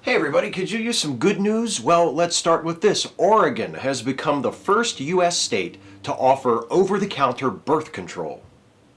Hey everybody, could you use some good news? Well, let's start with this. Oregon has become the first U.S. state to offer over-the-counter birth control.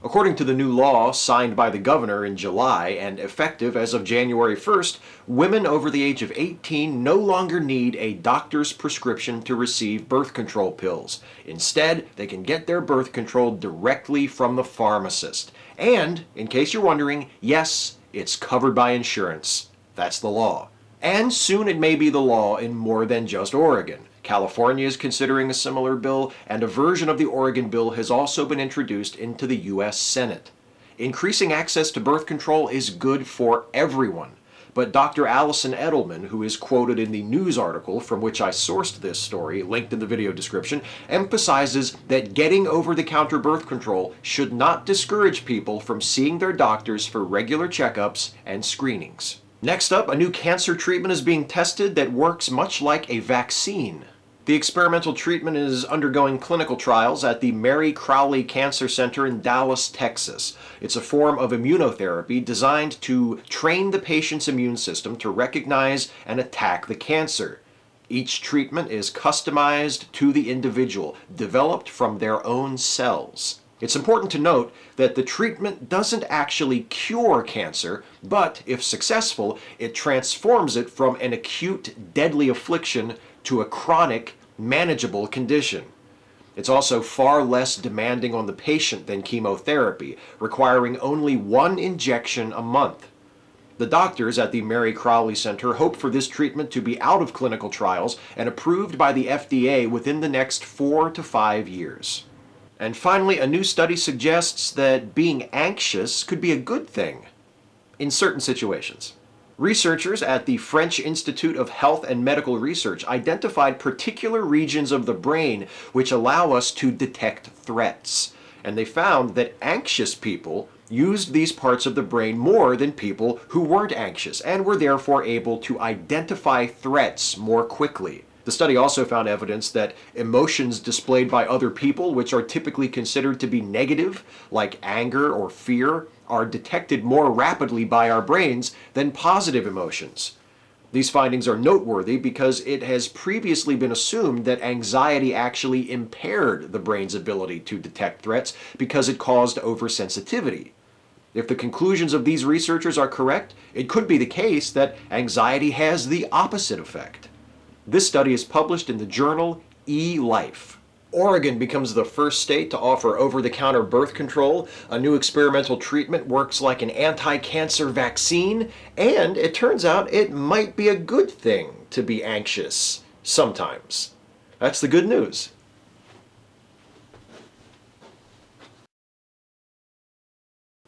According to the new law signed by the governor in July and effective as of January 1st, women over the age of 18 no longer need a doctor's prescription to receive birth control pills. Instead, they can get their birth control directly from the pharmacist. And, in case you're wondering, yes, it's covered by insurance. That's the law. And soon it may be the law in more than just Oregon. California is considering a similar bill, and a version of the Oregon bill has also been introduced into the U.S. Senate. Increasing access to birth control is good for everyone. But Dr. Allison Edelman, who is quoted in the news article from which I sourced this story, linked in the video description, emphasizes that getting over-the-counter birth control should not discourage people from seeing their doctors for regular checkups and screenings. Next up, a new cancer treatment is being tested that works much like a vaccine. The experimental treatment is undergoing clinical trials at the Mary Crowley Cancer Center in Dallas, Texas. It's a form of immunotherapy designed to train the patient's immune system to recognize and attack the cancer. Each treatment is customized to the individual, developed from their own cells. It's important to note that the treatment doesn't actually cure cancer, but if successful, it transforms it from an acute, deadly affliction to a chronic, manageable condition. It's also far less demanding on the patient than chemotherapy, requiring only one injection a month. The doctors at the Mary Crowley Center hope for this treatment to be out of clinical trials and approved by the FDA within the next 4 to 5 years. And finally, a new study suggests that being anxious could be a good thing in certain situations. Researchers at the French Institute of Health and Medical Research identified particular regions of the brain which allow us to detect threats. And they found that anxious people used these parts of the brain more than people who weren't anxious and were therefore able to identify threats more quickly. The study also found evidence that emotions displayed by other people, which are typically considered to be negative, like anger or fear, are detected more rapidly by our brains than positive emotions. These findings are noteworthy because it has previously been assumed that anxiety actually impaired the brain's ability to detect threats because it caused oversensitivity. If the conclusions of these researchers are correct, it could be the case that anxiety has the opposite effect. This study is published in the journal eLife. Oregon becomes the first state to offer over-the-counter birth control. A new experimental treatment works like an anti-cancer vaccine, and it turns out it might be a good thing to be anxious sometimes. That's the good news.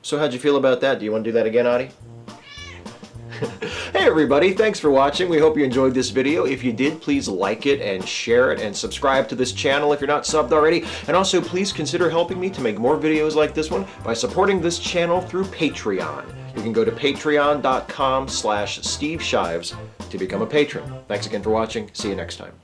So how'd you feel about that? Do you want to do that again, Adi? Hey everybody, thanks for watching. We hope you enjoyed this video. If you did, please like it and share it and subscribe to this channel if you're not subbed already. And also please consider helping me to make more videos like this one by supporting this channel through Patreon. You can go to patreon.com/Steve Shives to become a patron. Thanks again for watching. See you next time.